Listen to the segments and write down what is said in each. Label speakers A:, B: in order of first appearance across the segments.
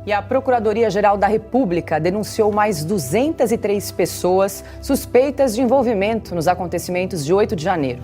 A: E a Procuradoria-Geral da República denunciou mais 203 pessoas suspeitas de envolvimento nos acontecimentos de 8 de janeiro.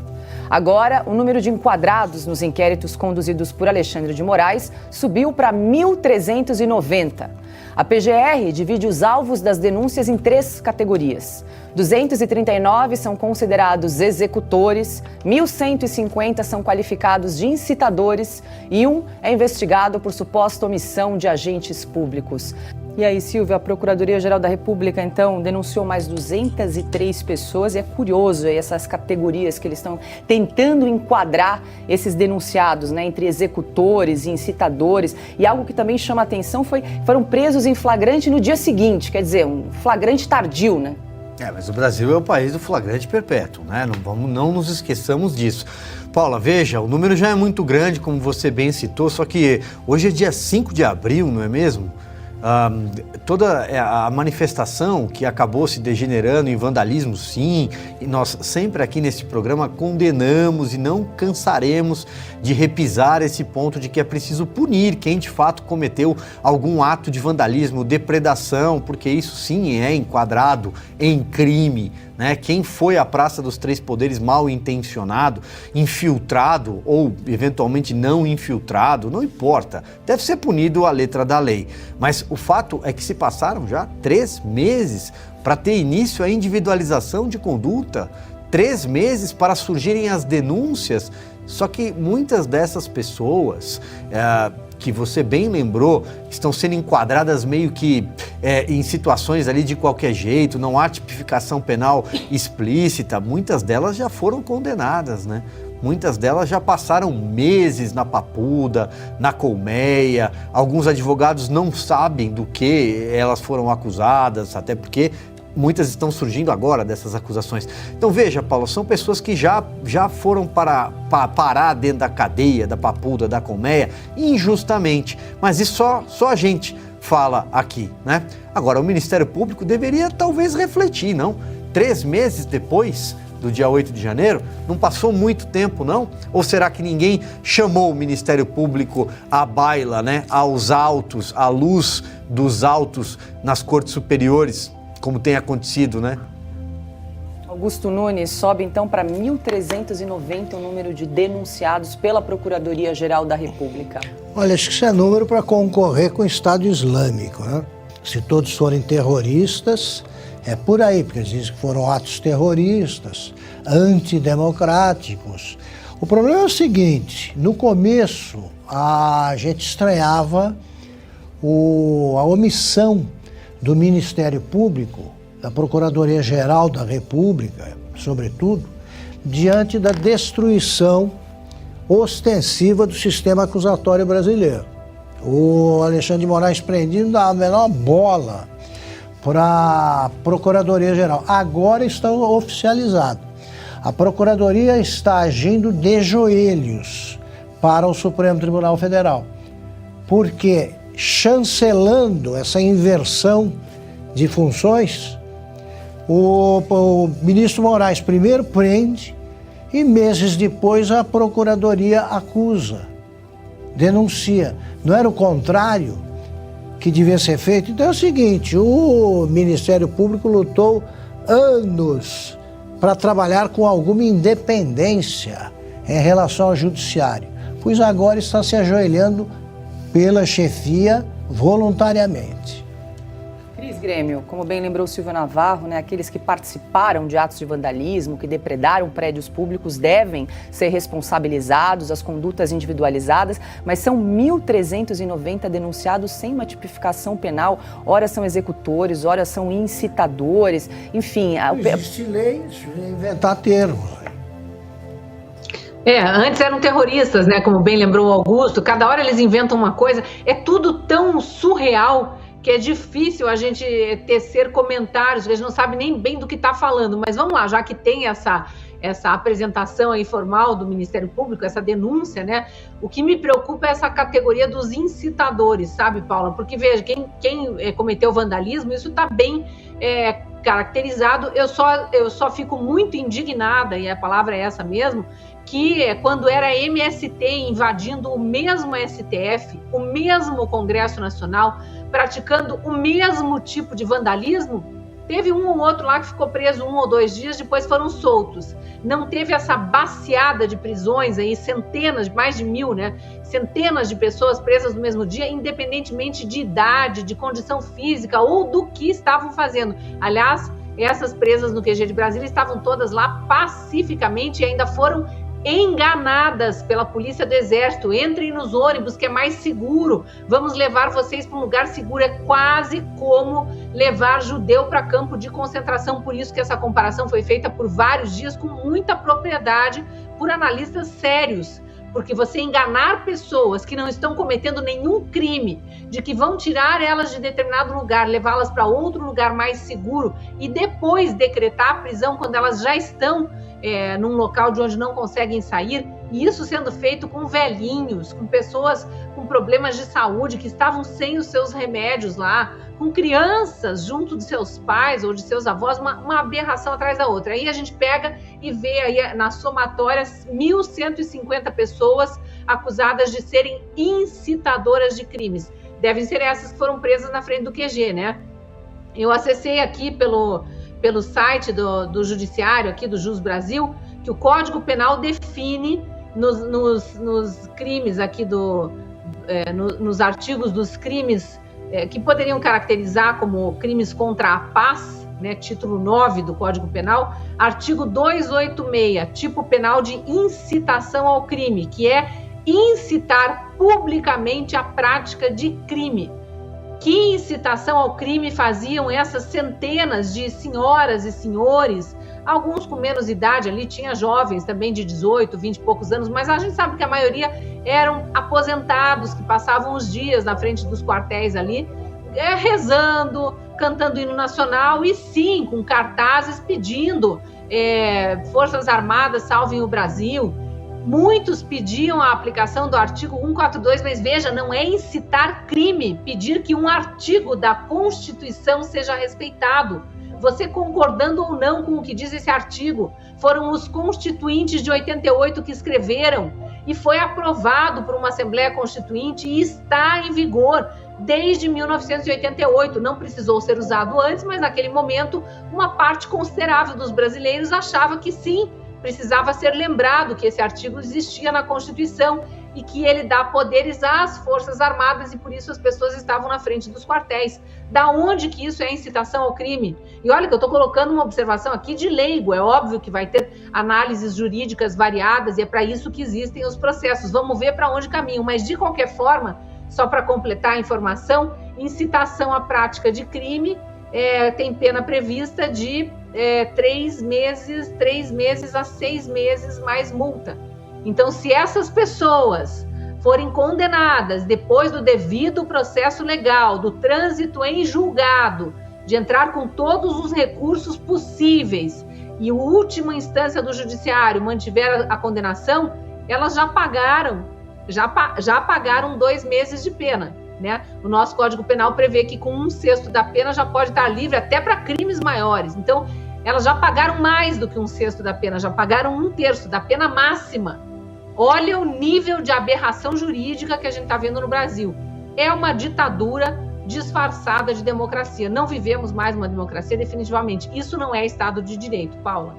A: Agora, o número de enquadrados nos inquéritos conduzidos por Alexandre de Moraes subiu para 1.390. A PGR divide os alvos das denúncias em 3 categorias. 239 são considerados executores, 1.150 são qualificados de incitadores e 1 é investigado por suposta omissão de agentes públicos. E aí, Silvia, a Procuradoria-Geral da República, então, denunciou mais 203 pessoas. E é curioso aí essas categorias que eles estão tentando enquadrar esses denunciados, né, entre executores e incitadores. E algo que também chama a atenção foram presos em flagrante no dia seguinte, quer dizer, um flagrante tardio, né?
B: Mas o Brasil é o país do flagrante perpétuo, né? Não nos esqueçamos disso. Paula, veja, o número já é muito grande, como você bem citou, só que hoje é dia 5 de abril, não é mesmo? Toda a manifestação que acabou se degenerando em vandalismo, sim, e nós sempre aqui nesse programa condenamos e não cansaremos de repisar esse ponto de que é preciso punir quem de fato cometeu algum ato de vandalismo, depredação, porque isso sim é enquadrado em crime, né? Quem foi à Praça dos Três Poderes mal intencionado, infiltrado ou eventualmente não infiltrado, não importa, deve ser punido à letra da lei. Mas o fato é que se passaram já 3 meses para ter início a individualização de conduta, 3 meses para surgirem as denúncias, só que muitas dessas pessoas que você bem lembrou, estão sendo enquadradas meio que em situações ali de qualquer jeito, não há tipificação penal explícita, muitas delas já foram condenadas, né? Muitas delas já passaram meses na papuda, na colmeia, alguns advogados não sabem do que elas foram acusadas, até porque muitas estão surgindo agora dessas acusações. Então veja, Paulo, são pessoas que já foram parar dentro da cadeia, da papuda, da colmeia, injustamente. Mas isso só a gente fala aqui, né? Agora, o Ministério Público deveria talvez refletir, não? 3 meses depois do dia 8 de janeiro, não passou muito tempo, não? Ou será que ninguém chamou o Ministério Público à baila, né? Aos autos, à luz dos autos nas cortes superiores, como tem acontecido, né?
A: Augusto Nunes, sobe então para 1.390 o número de denunciados pela Procuradoria-Geral da República.
C: Olha, acho que isso é número para concorrer com o Estado Islâmico, né? Se todos forem terroristas, é por aí, porque eles dizem que foram atos terroristas, antidemocráticos. O problema é o seguinte, no começo a gente estranhava a omissão do Ministério Público, da Procuradoria-Geral da República, sobretudo, diante da destruição ostensiva do sistema acusatório brasileiro. O Alexandre de Moraes prendido não dá a menor bola para a Procuradoria-Geral. Agora está oficializado. A Procuradoria está agindo de joelhos para o Supremo Tribunal Federal, porque chancelando essa inversão de funções, o ministro Moraes primeiro prende e meses depois a Procuradoria acusa, denuncia. Não era o contrário que devia ser feito? Então é o seguinte, o Ministério Público lutou anos para trabalhar com alguma independência em relação ao Judiciário, pois agora está se ajoelhando pela chefia voluntariamente.
A: Cris Grêmio, como bem lembrou Silvio Navarro, né, aqueles que participaram de atos de vandalismo, que depredaram prédios públicos, devem ser responsabilizados, as condutas individualizadas, mas são 1.390 denunciados sem uma tipificação penal, ora são executores, ora são incitadores, enfim...
C: Não existe lei, inventar termos.
D: Antes eram terroristas, né? Como bem lembrou o Augusto, cada hora eles inventam uma coisa, é tudo tão surreal que é difícil a gente tecer comentários, a gente não sabe nem bem do que está falando, mas vamos lá, já que tem essa apresentação aí formal do Ministério Público, essa denúncia, né? O que me preocupa é essa categoria dos incitadores, sabe, Paula? Porque, veja, quem cometeu vandalismo, isso está bem caracterizado. Eu só fico muito indignada, e a palavra é essa mesmo, que quando era MST invadindo o mesmo STF, o mesmo Congresso Nacional, praticando o mesmo tipo de vandalismo, teve um ou outro lá que ficou preso 1 ou 2 dias, depois foram soltos. Não teve essa baciada de prisões aí, centenas, mais de 1000, né? Centenas de pessoas presas no mesmo dia, independentemente de idade, de condição física ou do que estavam fazendo. Aliás, essas presas no QG de Brasília estavam todas lá pacificamente e ainda foram enganadas pela polícia do Exército. Entrem nos ônibus que é mais seguro, vamos levar vocês para um lugar seguro. É quase como levar judeu para campo de concentração. Por isso que essa comparação foi feita por vários dias com muita propriedade por analistas sérios, porque você enganar pessoas que não estão cometendo nenhum crime, de que vão tirar elas de determinado lugar, levá-las para outro lugar mais seguro e depois decretar a prisão quando elas já estão num local de onde não conseguem sair, e isso sendo feito com velhinhos, com pessoas com problemas de saúde que estavam sem os seus remédios lá, com crianças junto de seus pais ou de seus avós, uma aberração atrás da outra. Aí a gente pega e vê aí na somatória 1.150 pessoas acusadas de serem incitadoras de crimes. Devem ser essas que foram presas na frente do QG, né? Eu acessei aqui pelo site do Judiciário, aqui do Jus Brasil, que o Código Penal define nos crimes aqui nos artigos dos crimes que poderiam caracterizar como crimes contra a paz, né, título 9 do Código Penal, artigo 286, tipo penal de incitação ao crime, que é incitar publicamente a prática de crime. Que incitação ao crime faziam essas centenas de senhoras e senhores, alguns com menos idade ali, tinha jovens também de 18, 20 e poucos anos, mas a gente sabe que a maioria eram aposentados, que passavam os dias na frente dos quartéis ali, rezando, cantando hino nacional e sim, com cartazes pedindo Forças Armadas salvem o Brasil. Muitos pediam a aplicação do artigo 142, mas veja, não é incitar crime pedir que um artigo da Constituição seja respeitado. Você concordando ou não com o que diz esse artigo, foram os constituintes de 88 que escreveram e foi aprovado por uma Assembleia Constituinte e está em vigor desde 1988. Não precisou ser usado antes, mas naquele momento uma parte considerável dos brasileiros achava que sim, precisava ser lembrado que esse artigo existia na Constituição e que ele dá poderes às Forças Armadas e por isso as pessoas estavam na frente dos quartéis. Da onde que isso é incitação ao crime? E olha que eu estou colocando uma observação aqui de leigo, é óbvio que vai ter análises jurídicas variadas e é para isso que existem os processos. Vamos ver para onde caminham, mas de qualquer forma, só para completar a informação, incitação à prática de crime tem pena prevista de 3 meses a 6 meses mais multa. Então, se essas pessoas forem condenadas depois do devido processo legal, do trânsito em julgado, de entrar com todos os recursos possíveis e a última instância do judiciário mantiver a condenação, elas já pagaram 2 meses de pena, né? O nosso Código Penal prevê que com 1/6 da pena já pode estar livre até para crimes maiores. Então, elas já pagaram mais do que 1/6 da pena, já pagaram 1/3 da pena máxima. Olha o nível de aberração jurídica que a gente está vendo no Brasil. É uma ditadura disfarçada de democracia. Não vivemos mais uma democracia, definitivamente. Isso não é Estado de Direito, Paula.